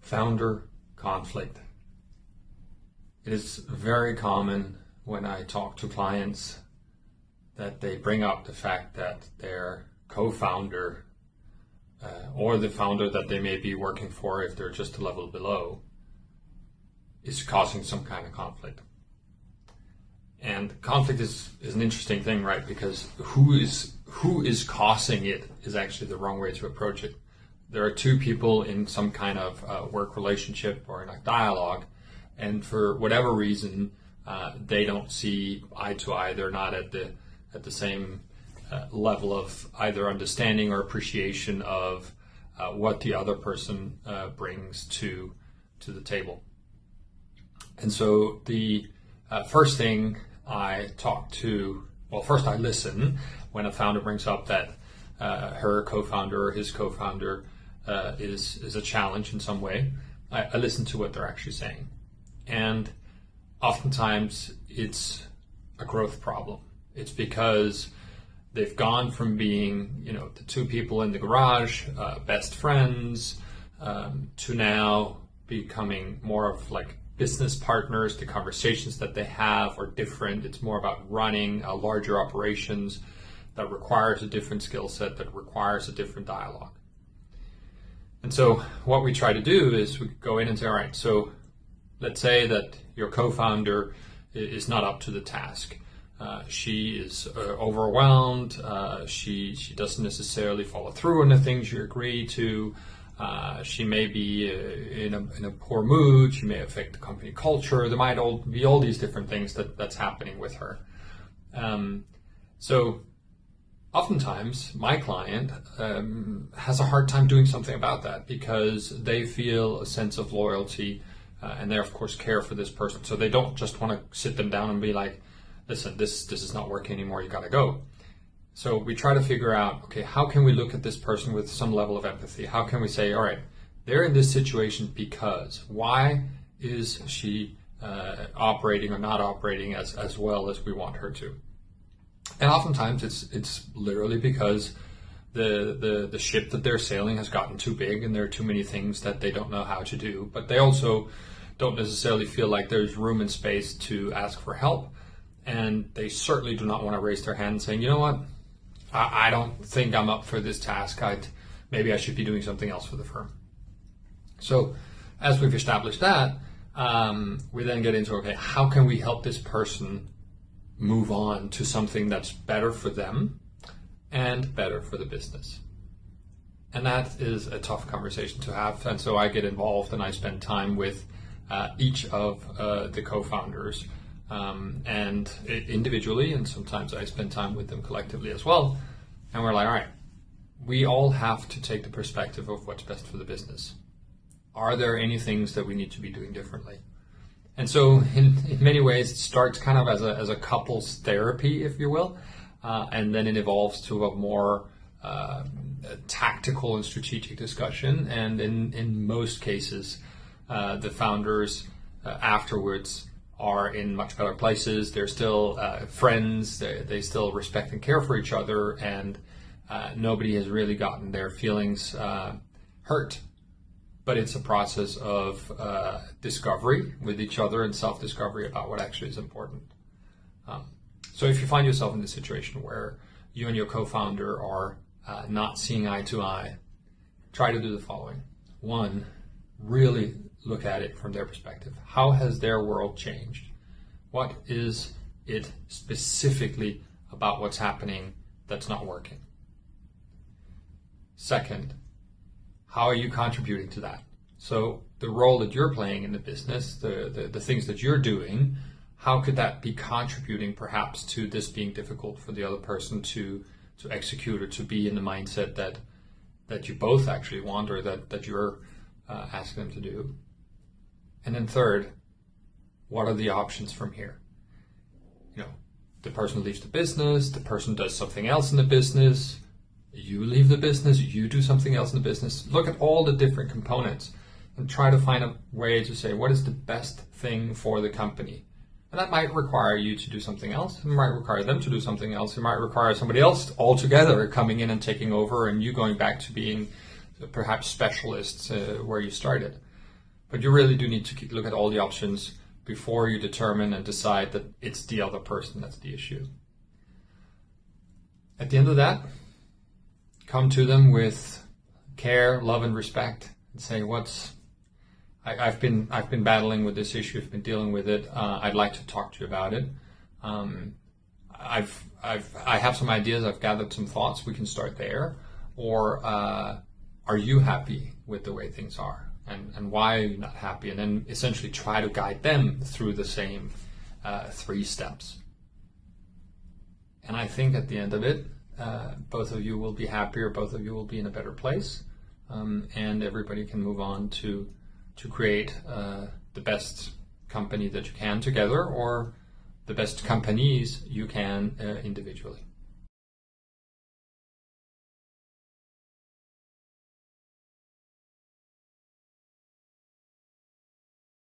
Founder conflict. It is very common when I talk to clients that they bring up the fact that their co-founder or the founder that they may be working for, if they're just a level below, is causing some kind of conflict. And conflict is an interesting thing, right? Because who is causing it is actually the wrong way to approach it. There are two people in some kind of work relationship or in a dialogue, and for whatever reason, they don't see eye to eye. They're not at the same level of either understanding or appreciation of what the other person brings to the table. And so the first thing I first I listen when a founder brings up that her co-founder or his co-founder is a challenge in some way. I listen to what they're actually saying. And oftentimes it's a growth problem. It's because they've gone from being, the two people in the garage, best friends, to now becoming more of like business partners. The conversations that they have are different. It's more about running larger operations that requires a different skill set, that requires a different dialogue. And so what we try to do is we go in and say, all right, so let's say that your co-founder is not up to the task. She is overwhelmed. She doesn't necessarily follow through on the things you agree to. She may be in a poor mood. She may affect the company culture. There might be all these different things that's happening with her. So oftentimes my client has a hard time doing something about that because they feel a sense of loyalty and they of course care for this person. So they don't just want to sit them down and be like, listen, this is not working anymore, you gotta go. So we try to figure out, okay, how can we look at this person with some level of empathy? How can we say, all right, they're in this situation because why is she operating or not operating as well as we want her to? And oftentimes it's literally because the ship that they're sailing has gotten too big and there are too many things that they don't know how to do. But they also don't necessarily feel like there's room and space to ask for help. And they certainly do not want to raise their hand and saying, you know what, I don't think I'm up for this task. Maybe I should be doing something else for the firm. So as we've established that, we then get into, okay, how can we help this person move on to something that's better for them and better for the business? And that is a tough conversation to have. And so I get involved and I spend time with each of the co-founders and individually, and sometimes I spend time with them collectively as well. And we're like, all right, we all have to take the perspective of what's best for the business. Are there any things that we need to be doing differently? And so in many ways, it starts kind of as a couples therapy, if you will, and then it evolves to a more tactical and strategic discussion. And in most cases, the founders afterwards are in much better places. They're still friends. They still respect and care for each other, and nobody has really gotten their feelings hurt. But it's a process of discovery with each other and self-discovery about what actually is important. So if you find yourself in this situation where you and your co-founder are not seeing eye to eye, try to do the following. One, really look at it from their perspective. How has their world changed? What is it specifically about what's happening that's not working? Second, how are you contributing to that? So the role that you're playing in the business, the things that you're doing, how could that be contributing perhaps to this being difficult for the other person to execute or to be in the mindset that you both actually want or that you're asking them to do? And then third, what are the options from here? The person leaves the business, the person does something else in the business, you leave the business, you do something else in the business. Look at all the different components and try to find a way to say, what is the best thing for the company? And that might require you to do something else. It might require them to do something else. It might require somebody else altogether coming in and taking over and you going back to being perhaps specialists where you started. But you really do need to look at all the options before you determine and decide that it's the other person that's the issue. At the end of that, come to them with care, love, and respect, and say, I've been battling with this issue. I've been dealing with it. I'd like to talk to you about it. I have some ideas. I've gathered some thoughts. We can start there. Or are you happy with the way things are? And why are you not happy? And then essentially try to guide them through the same 3 steps. And I think at the end of it, both of you will be happier. Both of you will be in a better place. And everybody can move on to create the best company that you can together, or the best companies you can individually.